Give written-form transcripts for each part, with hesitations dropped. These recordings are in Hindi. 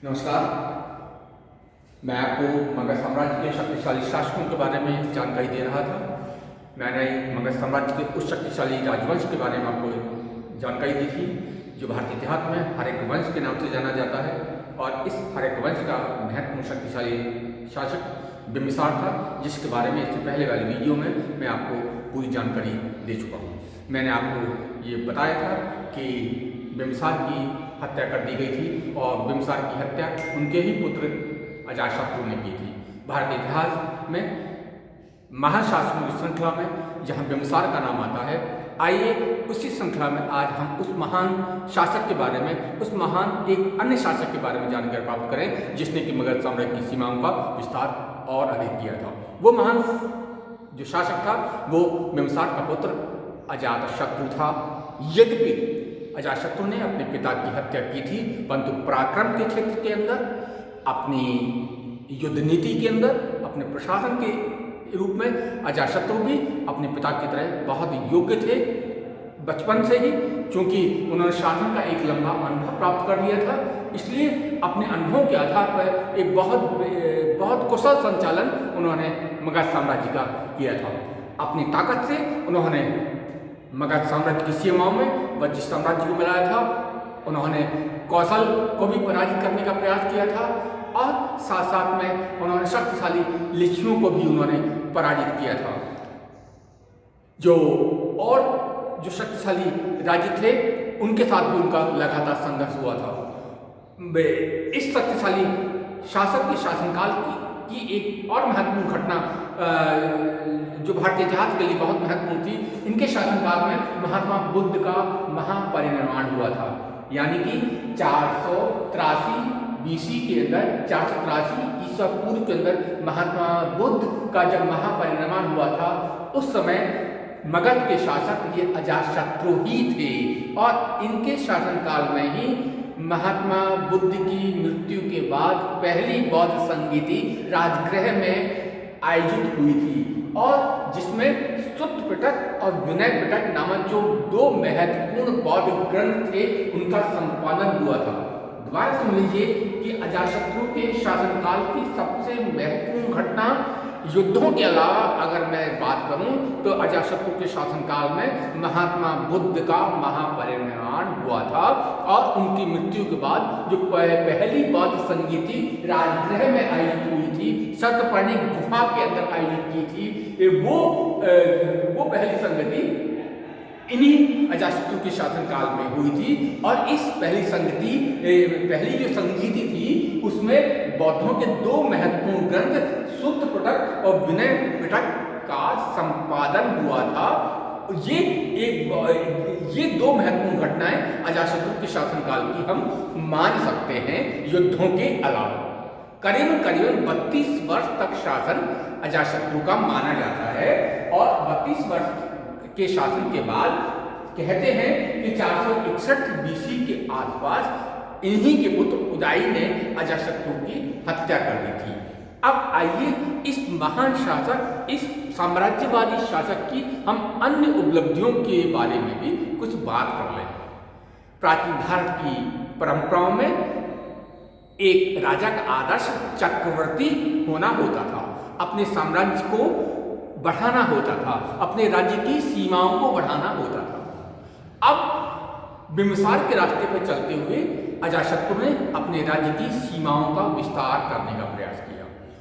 नमस्कार। मैं आपको मगध साम्राज्य के शक्तिशाली शासकों के बारे में जानकारी दे रहा था। मैंने मगध साम्राज्य के उस शक्तिशाली राजवंश के बारे में आपको जानकारी दी थी जो भारतीय इतिहास में हर्यक वंश के नाम से जाना जाता है। और इस हर्यक वंश का महत्वपूर्ण शक्तिशाली शासक बिम्बिसार था, जिसके बारे में इससे पहले वाली वीडियो में मैं आपको पूरी जानकारी दे चुका हूँ। मैंने आपको ये बताया था कि बिम्बिसार की हत्या कर दी गई थी और बिम्बिसार की हत्या उनके ही पुत्र अजातशत्रु ने की थी। भारतीय इतिहास में महाशासकों की श्रृंखला में जहाँ बिम्बिसार का नाम आता है, आइए उसी श्रृंखला में आज हम उस महान शासक के बारे में, उस महान एक अन्य शासक के बारे में जानकारी प्राप्त करें जिसने कि मगध साम्राज्य की सीमाओं का विस्तार और अधिक किया था। वो महान जो शासक था वो बिम्बिसार का पुत्र अजातशत्रु था। यद्यपि अजातशत्रु ने अपने पिता की हत्या की थी, परंतु पराक्रम के क्षेत्र के अंदर, अपनी युद्ध नीति के अंदर, अपने प्रशासन के रूप में अजातशत्रु भी अपने पिता की तरह बहुत योग्य थे बचपन से ही। क्योंकि उन्होंने शासन का एक लंबा अनुभव प्राप्त कर लिया था, इसलिए अपने अनुभव के आधार पर एक बहुत कुशल संचालन उन्होंने मगध साम्राज्य का किया था। अपनी ताकत से उन्होंने मगध साम्राज्य की सीमाओं में वज्र साम्राज्य को मिलाया था। उन्होंने कौशल को भी पराजित करने का प्रयास किया था और साथ साथ में उन्होंने शक्तिशाली लिच्छियों को भी उन्होंने पराजित किया था। जो शक्तिशाली राज्य थे उनके साथ भी उनका लगातार संघर्ष हुआ था। इस शक्तिशाली शासक के शासनकाल की एक और महत्वपूर्ण घटना जो भारतीय इतिहास के लिए बहुत महत्वपूर्ण थी, इनके शासनकाल में महात्मा बुद्ध का महापरिनिर्वाण हुआ था। यानी कि 483 BC के अंदर, 483 ईसा पूर्व के अंदर महात्मा बुद्ध का जब महापरिनिर्वाण हुआ था, उस समय मगध के शासक ये अजातशत्रु ही थे। और इनके शासनकाल में ही महात्मा बुद्ध की मृत्यु के बाद पहली बौद्ध संगीति राजगृह में आयोजित हुई थी, और जिसमें सुत्त पिटक और विनय पिटक नामक जो दो महत्वपूर्ण बौद्ध ग्रंथ थे उनका संपादन हुआ था। दोबारा सुन लीजिए कि अजातशत्रु के शासनकाल की सबसे महत्वपूर्ण घटना, युद्धों के अलावा अगर मैं बात करूं तो अजातशत्रु के शासनकाल में महात्मा बुद्ध का महापरिनिर्वाण हुआ था। और उनकी मृत्यु के बाद जो पहली बौद्ध संगीति राजगृह में आयोजित हुई थी, सतपर्णी गुफा के अंदर आयोजित की थी, वो पहली संगति इन्हीं अजातशत्रु के शासनकाल में हुई थी। और इस पहली जो संगीति थी उसमें बौद्धों के दो महत्वपूर्ण ग्रंथ सुत्त पिटक और विनय पिटक का संपादन हुआ था। ये दो महत्वपूर्ण घटनाएं अजातशत्रु के शासनकाल की हम मान सकते हैं, युद्धों के अलावा। करीबन 32 वर्ष तक शासन अजातशत्रु का माना जाता है। और 32 वर्ष के शासन के बाद कहते हैं कि 461 BC के आसपास इन्हीं के पुत्र उदयी ने अजातशत्रु की हत्या कर दी थी। अब आइए इस महान शासक, इस साम्राज्यवादी शासक की हम अन्य उपलब्धियों के बारे में भी कुछ बात कर लें। प्राचीन भारत की परंपराओं में एक राजा का आदर्श चक्रवर्ती होना होता था, अपने साम्राज्य को बढ़ाना होता था, अपने राज्य की सीमाओं को बढ़ाना होता था। अब बिम्बिसार के रास्ते पर चलते हुए अजातशत्रु ने अपने राज्य की सीमाओं का विस्तार करने का प्रयास किया।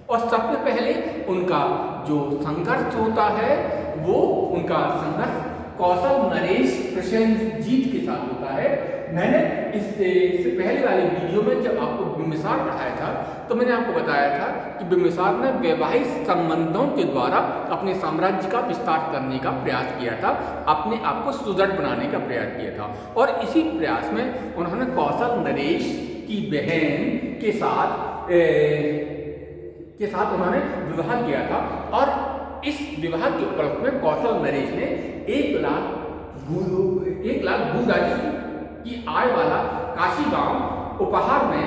और सबसे पहले उनका जो संघर्ष होता है वो उनका संघर्ष कौशल नरेश प्रसेनजीत के साथ होता है। मैंने इससे पहले वाली वीडियो में जब आपको बिम्बिसार पढ़ाया था तो मैंने आपको बताया था कि बिम्बिसार ने वैवाहिक संबंधों के द्वारा अपने साम्राज्य का विस्तार करने का प्रयास किया था, अपने आप को सुदृढ़ बनाने का प्रयास किया था। और इसी प्रयास में उन्होंने कौशल नरेश की बहन के साथ उन्होंने विवाह किया था। और इस विवाह के उपलक्ष्य में कौशल नरेश ने 1 लाख भू राजस्व की आय वाला काशी गांव उपहार में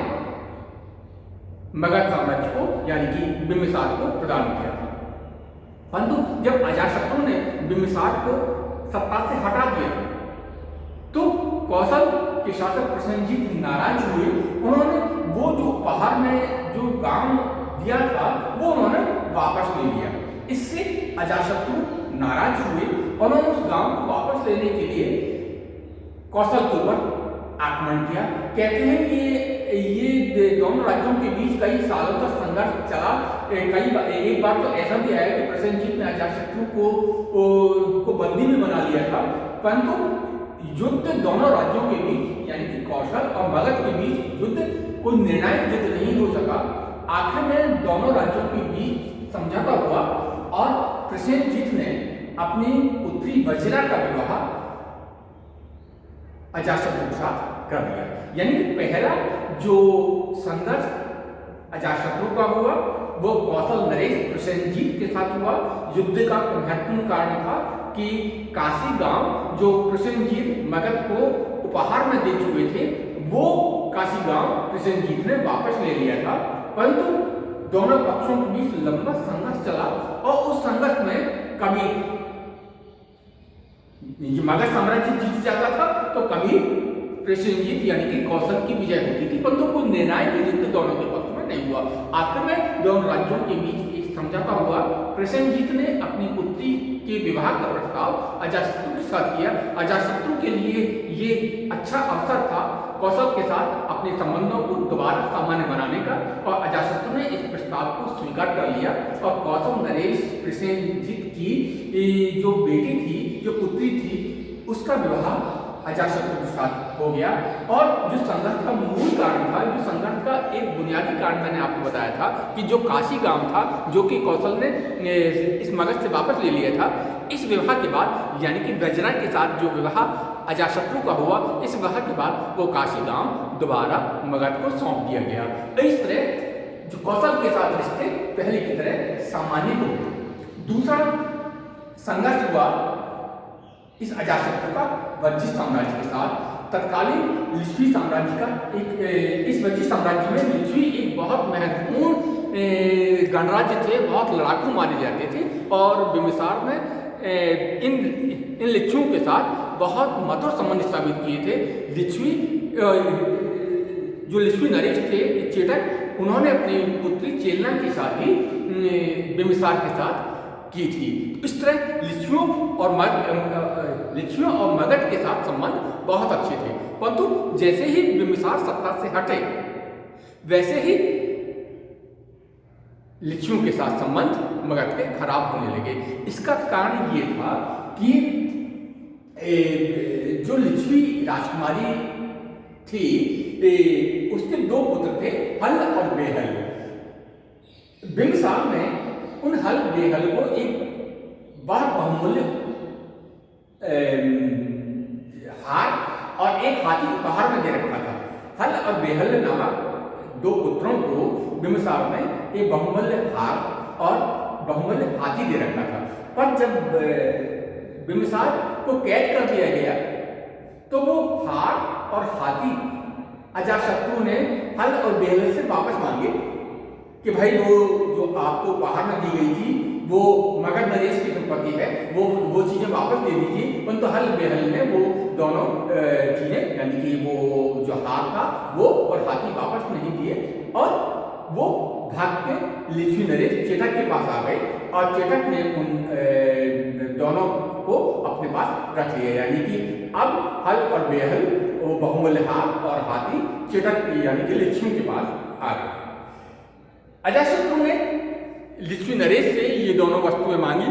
मगध साम्राज्य को यानी कि बिम्बिसार को प्रदान किया था। परंतु जब अजातशत्रु ने बिम्बिसार को सत्ता से हटा दिया तो कौशल के शासक प्रसेनजीत नाराज हुए। उन्होंने वो जो उपहार में जो गांव दिया था वो उन्होंने वापस ले लिया। इससे अजातशत्रु नाराज हुए और उन्होंने उस गांव को वापस लेने के लिए कौशल के ऊपर आक्रमण किया। कहते हैं कि ये दोनों राज्यों के बीच कई सालों तक संघर्ष चला। एक बार तो ऐसा भी आया कि प्रसेनजीत ने अजातशत्रु को बंदी में बना लिया था, परंतु युद्ध दोनों राज्यों के बीच यानी कि कौशल और मगध के बीच युद्ध कोई निर्णायक युद्ध नहीं हो सका। आखिर में दोनों राज्यों के बीच समझौता हुआ और प्रसेनजीत ने अपनी पुत्री वज्रा का विवाह अजातशत्रु के साथ कर दिया। यानी कि पहला जो संघर्ष अजातशत्रु का हुआ वो कौशल नरेश प्रसेनजीत के साथ हुआ। युद्ध का महत्वपूर्ण कारण था कि काशी गांव जो प्रसेनजीत मगध को उपहार में दे चुके थे वो काशी गांव प्रसेनजीत ने वापस ले लिया था, परंतु दोनों पक्षों के बीच लंबा संघर्ष चला और उस संघर्ष में कभी मगध साम्राज्य जीत जाता था तो कभी प्रसेनजीत यानी कि कौशल की विजय होती थी, परंतु कोई निर्णायक युद्ध दोनों के पक्ष में नहीं हुआ। आखिर में दोनों राज्यों के बीच एक समझौता हुआ। प्रसेनजीत ने अपनी पुत्री के विवाह का प्रस्ताव अजातशत्रु के साथ किया। अजातशत्रु के लिए ये अच्छा अवसर था कौशल के साथ अपने संबंधों को दोबारा सामान्य बनाने का, और अजातशत्रु ने इस प्रस्ताव को स्वीकार कर लिया और कौशल नरेश प्रसेनजीत की जो बेटी थी, जो पुत्री थी, उसका विवाह अजातशत्रु के साथ हो गया। और जो संघर्ष का मूल कारण था, जो संघर्ष का एक बुनियादी कारण मैंने आपको बताया था कि जो काशी गांव था जो कि कौशल ने इस मगध से वापस ले लिया था, इस विवाह के बाद यानी कि वज्रा के साथ जो विवाह अजातशत्रु का हुआ, इस विवाह के बाद वो काशी गांव दोबारा मगध को सौंप दिया गया। तो इस तरह जो कौशल के साथ रिश्ते पहले की तरह सामान्य हो गए। दूसरा संघर्ष हुआ इस अजातशत्रु का वज्जी साम्राज्य के साथ। तत्कालीन लिच्छवी साम्राज्य का इस वज्जी साम्राज्य में लिच्छवी एक बहुत महत्वपूर्ण गणराज्य थे, बहुत लड़ाकू माने जाते थे और बिंबिसार ने इन लिच्छुओं के साथ बहुत मधुर संबंध स्थापित किए थे। लिच्छवी जो लिच्छवी नरेश थे चेटक, उन्होंने अपनी पुत्री चेलना की शादी बिंबिसार के साथ की थी। इस तरह लिच्छवियों और मगध के साथ संबंध बहुत अच्छे थे, परंतु जैसे ही बिंबिसार सत्ता से हटे वैसे ही लिच्छवियों के साथ संबंध मगध के खराब होने लगे। इसका कारण ये था कि जो लिच्छवी राजकुमारी थी उसके दो पुत्र थे, हल और बेहल। बिंबिसार ने उन हल बेहल को एक बहुत बहुमूल्य हार और एक हाथी उपहार में दे रखा था। हल और बेहल नामक दो पुत्रों को बिंबिसार ने एक बहुमूल्य हार और बहुमूल्य हाथी दे रखा था। पर जब बिंबिसार को कैद कर दिया गया तो वो हार और हाथी अजातशत्रु ने हल और बेहल से वापस मांगे कि भाई वो जो आपको उपहार में दी गई थी वो मगध नरेश की संपत्ति है, वो चीजें वापस दे दीजिए। परंतु हल बेहल ने वो दोनों चीजें यानी कि वो जो हार था वो और हाथी वापस नहीं दिए और वो भाग के लिच्छवी नरेश चेटक के पास आ गए और चेटक ने उन दोनों को अपने पास रख लिया। यानी कि अब हल और बेहल वो बहुमूल्य हार और हाथी चेटक यानी कि लिच्छवियों के पास आ गए। अजातशत्रु ने लिच्छवी नरेश से ये दोनों वस्तुएं मांगी,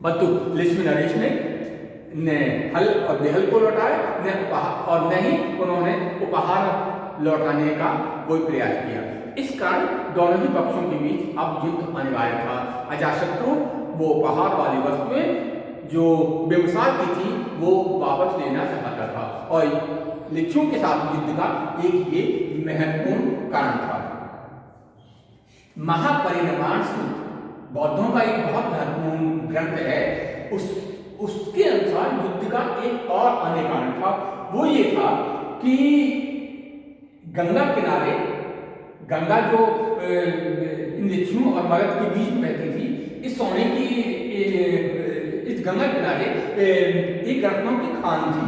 परंतु लिच्छवी नरेश ने हल और बेहल को लौटाया और न ही उन्होंने उपहार लौटाने का कोई प्रयास किया। इस कारण दोनों ही पक्षों के बीच अब युद्ध अनिवार्य था। अजातशत्रु वो उपहार वाली वस्तुएं जो बिंबिसार की थी वो वापस लेना चाहता था और लिच्छवियों के साथ युद्ध का एक ये महत्वपूर्ण कारण था। महापरिनिर्वाण सूत्र बौद्धों का एक बहुत महत्वपूर्ण ग्रंथ है। उसके अनुसार युद्ध का एक और अन्य कारण था, वो ये था कि गंगा किनारे, गंगा जो इन लिच्छवियों और मगध के बीच में बहती थी, इस सोने की इस गंगा किनारे एक रत्नों की खान थी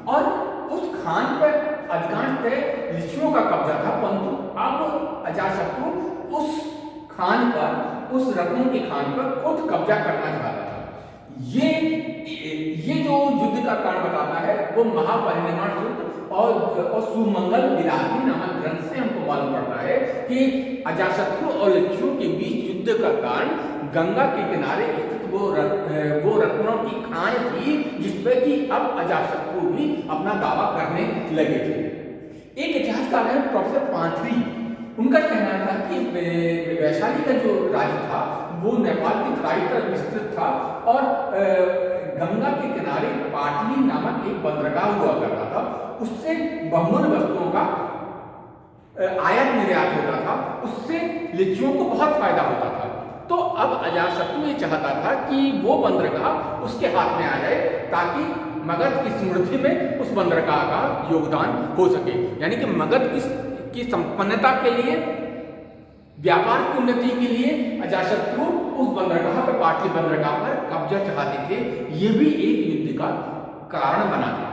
और उस खान पर अधिकांश लिच्छवियों का कब्जा था। परंतु अब अजातशत्रु उस खान पर, उस रत्नों के खान पर खुद कब्जा करना चाहता था। ये जो युद्ध का कारण बताता है वो महापरिनिर्वाण सूत्र और सुमंगल विलासी नामक ग्रंथ से हमको मालूम पड़ता है कि अजातशत्रु और लिच्छवियों के बीच युद्ध का कारण गंगा के किनारे स्थित वो रत्नों की खान थी, जिसपे कि अब अजातशत्रु भी अपना दावा करने लगे थे। एक इतिहासकार है प्रोफेसर पांथरी, उनका कहना था कि वैशाली का जो राज्य था वो नेपाल की तराई पर विस्तृत था और गंगा के किनारे पाटली नामक एक बंदरगाह हुआ करता था। उससे बहुमूल्य वस्तुओं का आयात निर्यात होता था, उससे लिच्छवियों को बहुत फायदा होता था। तो अब अजातशत्रु ये चाहता था कि वो बंदरगाह उसके हाथ में आ जाए ताकि मगध की समृद्धि में उस बंदरगाह का योगदान हो सके। यानी कि मगध की संपन्नता के लिए, व्यापार की उन्नति के लिए अजातशत्रु उस बंदरगाह पर, पाटली बंदरगाह पर कब्जा चाहते थे। ये भी एक युद्ध का कारण बना था।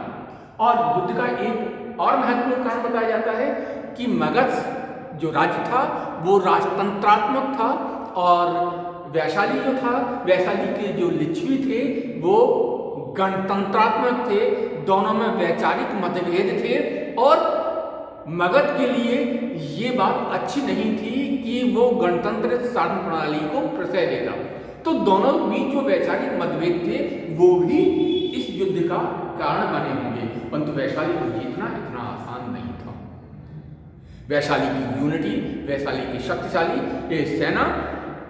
और युद्ध का एक और महत्वपूर्ण कारण बताया जाता है कि मगध जो राज्य था वो राजतंत्रात्मक था और वैशाली जो था, वैशाली के जो लिच्छवी थे वो गणतंत्रात्मक थे। दोनों में वैचारिक मतभेद थे और मगध के लिए ये बात अच्छी नहीं थी कि वो गणतंत्र शासन प्रणाली को प्रश्रय देता। तो दोनों के बीच जो वैचारिक मतभेद थे वो भी इस युद्ध का कारण बने होंगे, परंतु वैशाली को जीतना इतना आसान नहीं था। वैशाली की यूनिटी, वैशाली की शक्तिशाली ये सेना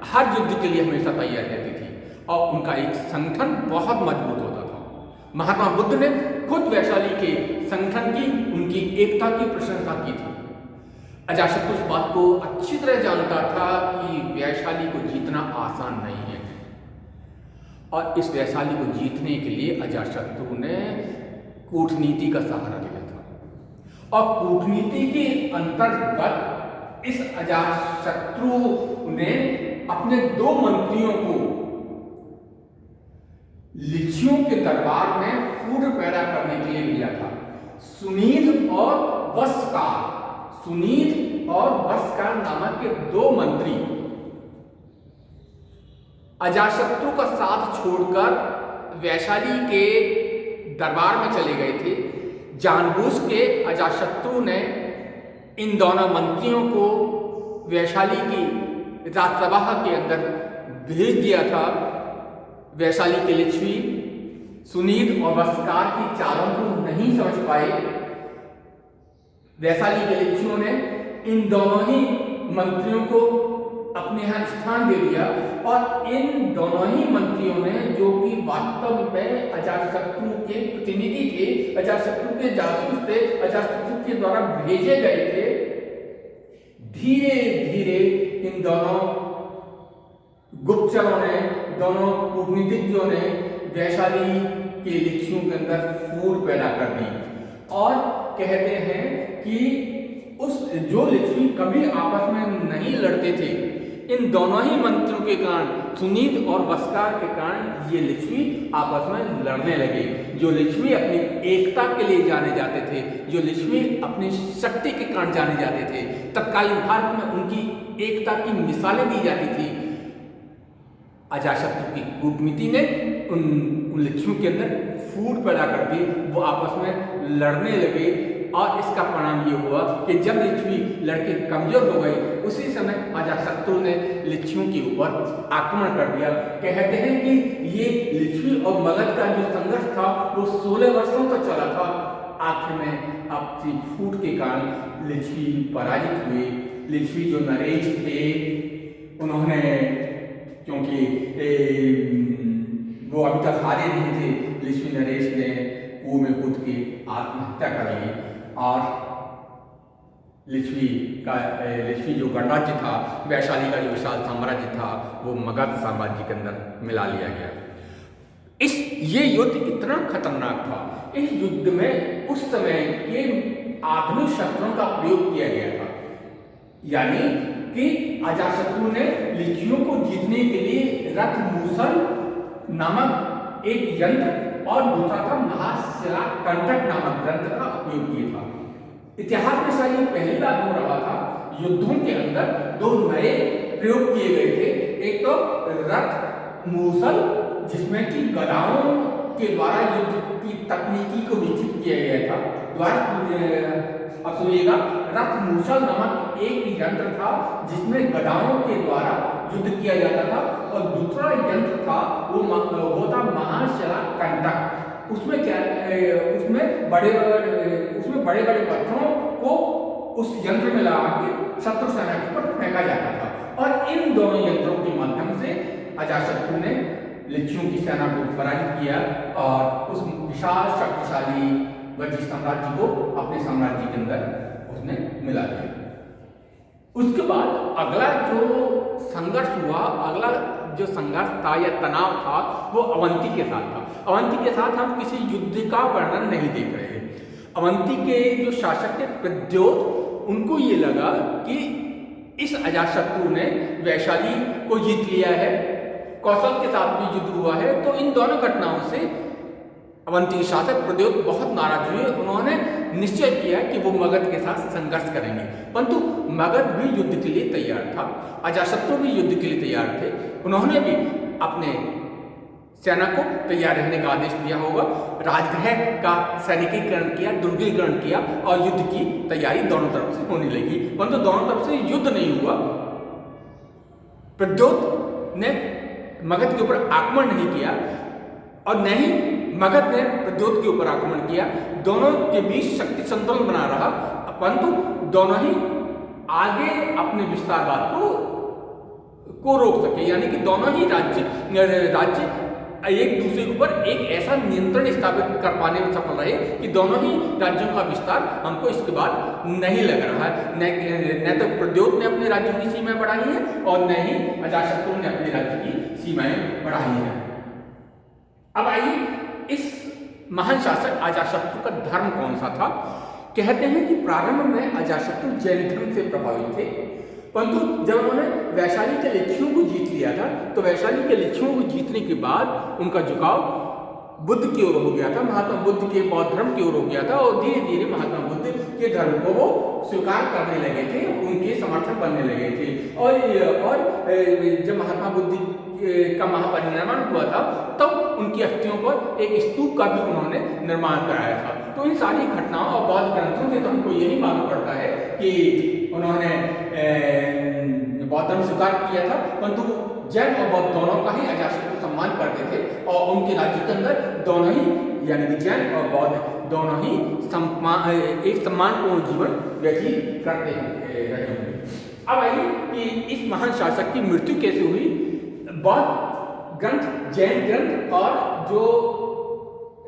हर युद्ध के लिए हमेशा तैयार रहती थी और उनका एक संगठन बहुत मजबूत होता था। महात्मा बुद्ध ने खुद वैशाली के संगठन की, उनकी एकता की प्रशंसा की थी। अजातशत्रु इस बात को अच्छी तरह जानता था कि वैशाली को जीतना आसान नहीं है और इस वैशाली को जीतने के लिए अजातशत्रु ने कूटनीति का सहारा लिया था और कूटनीति के अंतर्गत इस अजातशत्रु ने अपने 2 मंत्रियों को लिच्छवियों के दरबार में फूट पैदा करने के लिए भेजा था, सुनीध और वस्कार। सुनीध और वस्कार नामक के 2 मंत्री अजातशत्रु का साथ छोड़कर वैशाली के दरबार में चले गए थे। जानबूझ के अजातशत्रु ने इन दोनों मंत्रियों को वैशाली की राजसभा के अंदर भेज दिया था। वैशाली के लिच्छवी सुनीध और वस्कार की चालों को नहीं समझ पाए। वैशाली के लिच्छवियों ने इन दोनों ही मंत्रियों को अपने यहाँ स्थान दे दिया और इन दोनों ही मंत्रियों ने, जो कि वास्तव में अजातशत्रु के प्रतिनिधि थे, अजातशत्रु के जासूस थे, अजातशत्रु के द्वारा भेजे गए थे, धीरे धीरे इन दोनों गुप्तचरों ने, दोनों कूटनीतिज्ञों ने वैशाली के लिच्छवियों के अंदर फूट पैदा कर दी और कहते हैं कि उस जो लिच्छवी कभी आपस में नहीं लड़ते थे, इन दोनों ही मंत्रियों के कारण, सुनीध और वस्कार के कारण ये लिच्छवी आपस में लड़ने लगे। जो लिच्छवी अपनी एकता के लिए जाने जाते थे, जो लिच्छवी अपनी शक्ति के कारण जाने जाते थे, तत्कालीन भारत में उनकी एकता की मिसालें दी जाती थी। अजातशत्रु की कूटनीति ने उन लिच्छवियों के अंदर फूट पैदा कर दी, वो आपस में लड़ने लगे और इसका परिणाम ये हुआ कि जब लिच्छवी लड़के कमजोर हो गए, उसी समय अजातशत्रु ने लिच्छवियों के ऊपर आक्रमण कर दिया। कहते हैं कि ये लिच्छवी और मगध का जो संघर्ष था वो 16 वर्षों तक चला था। आखिर में आपसी फूट के कारण लिच्छवी पराजित हुए। लिच्छवी जो नरेश थे, उन्होंने, क्योंकि वो अभी तक हारे नहीं थे, लिच्छवी नरेश ने कुएं में कूद के आत्महत्या कर ली और लिच्छवी जो गणराज्य था, वैशाली का जो विशाल साम्राज्य था, वो मगध साम्राज्य के अंदर मिला लिया गया। ये युद्ध इतना खतरनाक था। इस युद्ध में उस समय के आधुनिक शस्त्रों का प्रयोग किया गया था, यानी कि अजातशत्रु ने लिच्छवियों को जीतने के लिए रथ मूसल नामक एक यंत्र और दूसरा था महाशिला कंटक नामक ग्रंथ का उपयोग किया था। इतिहास में शायद पहली बार हो रहा था युद्धों के अंदर दो नए प्रयोग किए गए थे। एक तो रथ मूसल, जिसमें कि गदाओं के द्वारा युद्ध की तकनीकी को विकसित किया गया था। अब सुनिएगा, रथ मूसल नामक एक यंत्र था जिसमें गदाओं के द्वारा युद्ध किया जाता था, और दूसरा यंत्र था वो था महाशला कंटक। उसमें क्या, उसमें बड़े बड़े पत्थरों को उस यंत्र में लगा के शत्रु सेना के ऊपर फेंका जाता था। और इन दोनों यंत्रों के माध्यम से अजातशत्रु ने लिच्छियों की सेना को पराजित किया और उस विशाल शक्तिशाली गद्दी साम्राज्य को अपने साम्राज्य के अंदर उसने मिला दिया। उसके बाद अगला जो संघर्ष हुआ, अगला जो संघर्ष था या तनाव था, वो अवंती के साथ था। अवंती के साथ हम किसी युद्ध का वर्णन नहीं देख रहे हैं। अवंती के जो शासक थे प्रद्योत, उनको ये लगा कि इस अजातशत्रु ने वैशाली को जीत लिया है, कौशल के साथ भी युद्ध हुआ है, तो इन दोनों घटनाओं से अवंती शासक प्रद्योत बहुत नाराज हुए। उन्होंने निश्चय किया कि वो मगध के साथ संघर्ष करेंगे, परंतु मगध भी युद्ध के लिए तैयार था, अजातशत्रु भी युद्ध के लिए तैयार थे। उन्होंने भी अपने सेना को तैयार रहने का आदेश दिया होगा, राजगृह का सैनिकीकरण किया, दुर्गीकरण किया और युद्ध की तैयारी दोनों तरफ से होने लगी, परंतु दोनों तरफ से युद्ध नहीं हुआ। प्रद्योत ने मगध के ऊपर आक्रमण नहीं किया और न ही मगध ने प्रद्योत के ऊपर आक्रमण किया। दोनों के बीच शक्ति संतुलन बना रहा, परंतु दोनों ही आगे अपने विस्तारवाद को रोक सके, यानी कि दोनों ही राज्य एक दूसरे के ऊपर एक ऐसा नियंत्रण स्थापित कर पाने में सफल रहे कि दोनों ही राज्यों का विस्तार हमको इसके बाद नहीं लग रहा है। न तो प्रद्योत ने अपने राज्यों की सीमाएं बढ़ाई है और न ही अजातशत्रु ने अपने राज्य की सीमाएं बढ़ाई है। अब आइए, इस महान शासक अजातशत्रु का धर्म कौन सा था। कहते हैं कि प्रारंभ में अजातशत्रु जैन धर्म से प्रभावित थे, परंतु जब उन्होंने वैशाली के लिच्छियों को जीत लिया था, तो वैशाली के लिच्छियों को जीतने के बाद उनका झुकाव बुद्ध की ओर हो गया था, महात्मा बुद्ध के बौद्ध धर्म की ओर हो गया था, और धीरे धीरे महात्मा बुद्ध के धर्म को वो स्वीकार करने लगे थे, उनके समर्थक बनने लगे थे। और जब महात्मा बुद्ध का महापरिनिर्वाण हुआ था, तब उनकी अस्थियों पर एक स्तूप का भी उन्होंने निर्माण कराया था। तो इन सारी घटनाओं और बौद्ध ग्रंथों से तो हमको यही मालूम पड़ता है कि उन्होंने बौद्ध धर्म स्वीकार किया था, परंतु जैन और बौद्ध दोनों का ही अजातशत्रु सम्मान करते थे, और उनके राज्य के अंदर दोनों ही, यानी कि जैन और बौद्ध दोनों ही एक सम्मानपूर्ण जीवन व्यतीत करते रहे होंगे। अब आइए कि इस महान शासक की मृत्यु कैसे हुई। बौद्ध ग्रंथ, जैन ग्रंथ और जो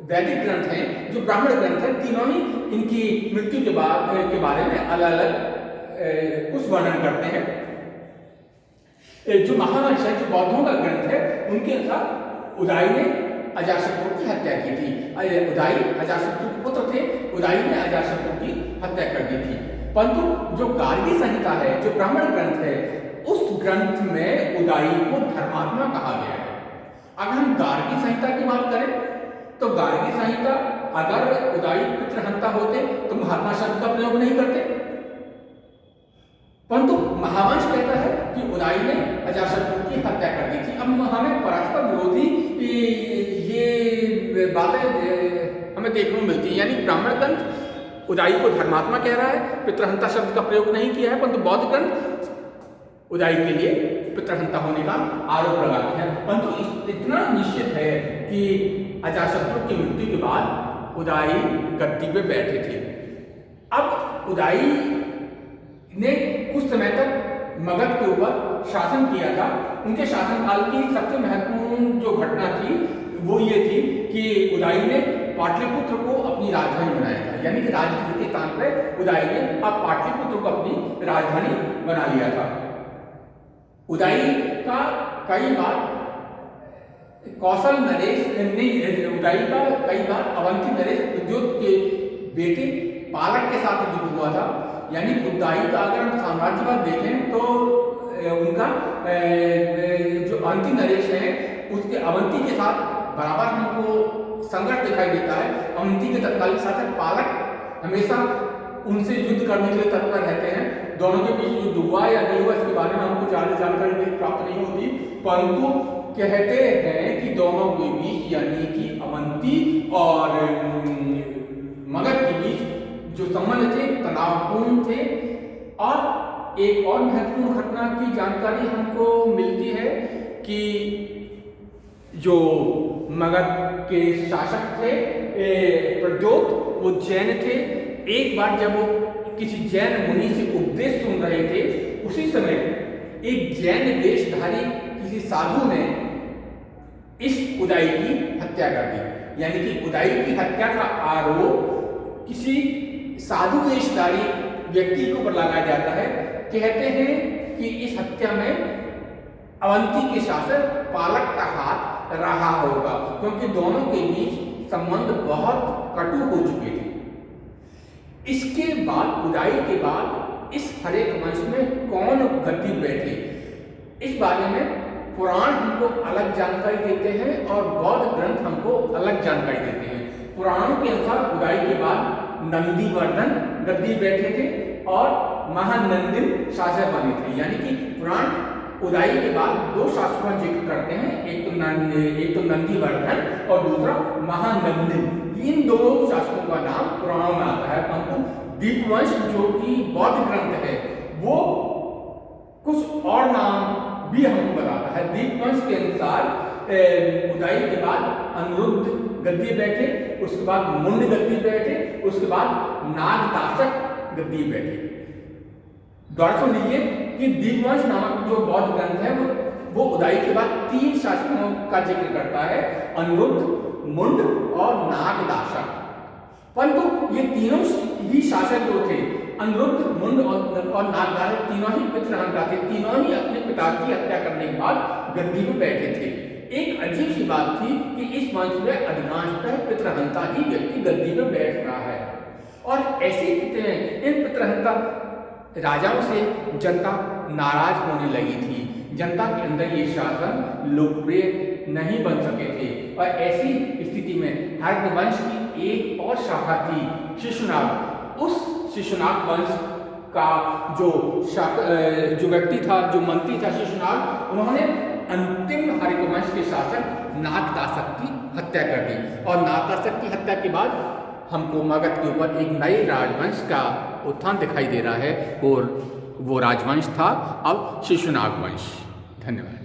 वैदिक ग्रंथ हैं, जो ब्राह्मण ग्रंथ हैं, तीनों ही इनकी मृत्यु के बारे में अलग अलग कुछ वर्णन करते हैं। जो महावंश है, जो बौद्धों का ग्रंथ है, उनके अनुसार उदाई ने अजातशत्रु की हत्या की थी। उदाई अजातशत्रु के पुत्र थे, उदाई ने अजातशत्रु की हत्या कर दी थी। परंतु जो गार्गी संहिता है, जो ब्राह्मण ग्रंथ है, उस ग्रंथ में उदाई को धर्मात्मा कहा गया है। अगर हम गार्गी संहिता की बात करें, तो गार्गी संहिता, अगर उदाई पुत्रहंता होते तो महात्मा शब्द का प्रयोग नहीं करते, परंतु महावंश कहता है कि उदाई ने अजातशत्रु की हत्या कर दी थी। अब हमें परस्पर विरोधी ये बातें हमें देखने को मिलती है, यानी ब्राह्मण ग्रंथ उदाई को धर्मात्मा कह रहा है, पितृहंता शब्द का प्रयोग नहीं किया है, परंतु बौद्ध ग्रंथ उदाई के लिए पितृहंता होने का आरोप लगाते हैं। परंतु इतना निश्चित है कि अजातशत्रु की मृत्यु के बाद उदाई गद्दी पे बैठे थे। अब उदाई ने कुछ समय तक मगध के ऊपर शासन किया था। उनके शासनकाल की सबसे महत्वपूर्ण जो घटना थी वो ये थी कि उदाई ने पाटलिपुत्र को अपनी राजधानी बनाया था, यानी कि राजगीर के स्थान पर उदाई ने अब पाटलिपुत्र को अपनी राजधानी बना लिया था। उदाई का कई बार कौशल नरेश ने, उदाई का कई बार अवंती नरेश प्रद्योत के बेटे पालक के साथ युद्ध हुआ था। यानी उदाई का अगर हम साम्राज्यवाद देखें तो उनका जो अवंती नरेश है, उसके अवंती के साथ बराबर हमको संघर्ष दिखाई देता है। अवंती के तत्कालीन शासक पालक हमेशा उनसे युद्ध करने के लिए तत्पर रहते हैं। दोनों के बीच जो हुआ या नहीं हुआ इसके बारे में हमको ज़्यादा जानकारी प्राप्त नहीं होती, परंतु कहते हैं कि दोनों के बीच यानी कि अवंती और मगध के बीच जो संबंध थे तनावपूर्ण थे। और एक और महत्वपूर्ण घटना की जानकारी हमको मिलती है कि जो मगध के शासक थे प्रद्योत, वो जैन थे। एक बार जब वो किसी जैन मुनि से उपदेश सुन रहे थे, उसी समय एक जैन वेशधारी किसी साधु ने इस उदाई की हत्या कर दी। यानी कि उदाई की हत्या का आरोप किसी साधु वेशधारी व्यक्ति को पर लगाया जाता है। कहते हैं कि इस हत्या में अवंती के शासक पालक का हाथ रहा होगा, क्योंकि दोनों के बीच संबंध बहुत कटु हो चुके थे। इसके बाद उदाई के बाद इस हरेक वंश में कौन गद्दी बैठे, इस बारे में पुराण हमको अलग जानकारी देते हैं और बौद्ध ग्रंथ हमको अलग जानकारी देते हैं। पुराणों के अनुसार उदाई के बाद नंदीवर्धन गद्दी बैठे थे और महानंदिन शासक बने थे। यानी कि पुराण उदाई के बाद दो शासकों का जिक्र करते हैं, एक तो नंदीवर्धन और दूसरा महानंदिन। इन दो शासकों का नाम पुराणों में आता है, परंतु दीपवंश जो कि बौद्ध ग्रंथ है वो कुछ और नाम भी हमको बताता है। दीपवंश के अनुसार उदाई के बाद अनिरुद्ध गद्दी बैठे, उसके बाद मुंड गद्दी बैठे, उसके बाद नागताशक गद्दी बैठे। गौर सुन लीजिए कि दीपवंश नामक जो बौद्ध ग्रंथ है वो उदाई के बाद 3 शासकों का जिक्र करता है, अनिरुद्ध, मुंड और नागदाशक। परंतु ये तीनों ही शासक जो थे, अनिरुद्ध, मुंड और नागदाशक, तीनों ही पितृहंता थे। तीनों ही अपने पिता की हत्या करने के बाद गद्दी पर बैठे थे। एक अजीब सी बात थी कि इस वंश में अधिकांशतः पितृहंता ही व्यक्ति गद्दी पर बैठ रहा है। और ऐसे इन पितृहंता राजाओं से जनता नाराज होने लगी थी। जनता के अंदर ये शासन लोकप्रिय नहीं बन सके थे। और ऐसी स्थिति में हर्षवंश की एक और शाखा थी, शिशुनाग। उस शिशुनाग वंश का जो व्यक्ति था, जो मंत्री था शिशुनाग, उन्होंने अंतिम हर्षवंश के शासक नागताशक की हत्या कर दी। और नागताशक की हत्या के बाद हमको मगध के ऊपर एक नए राजवंश का उत्थान दिखाई दे रहा है और वो राजवंश था अब शिशुनाग वंश। धन्यवाद।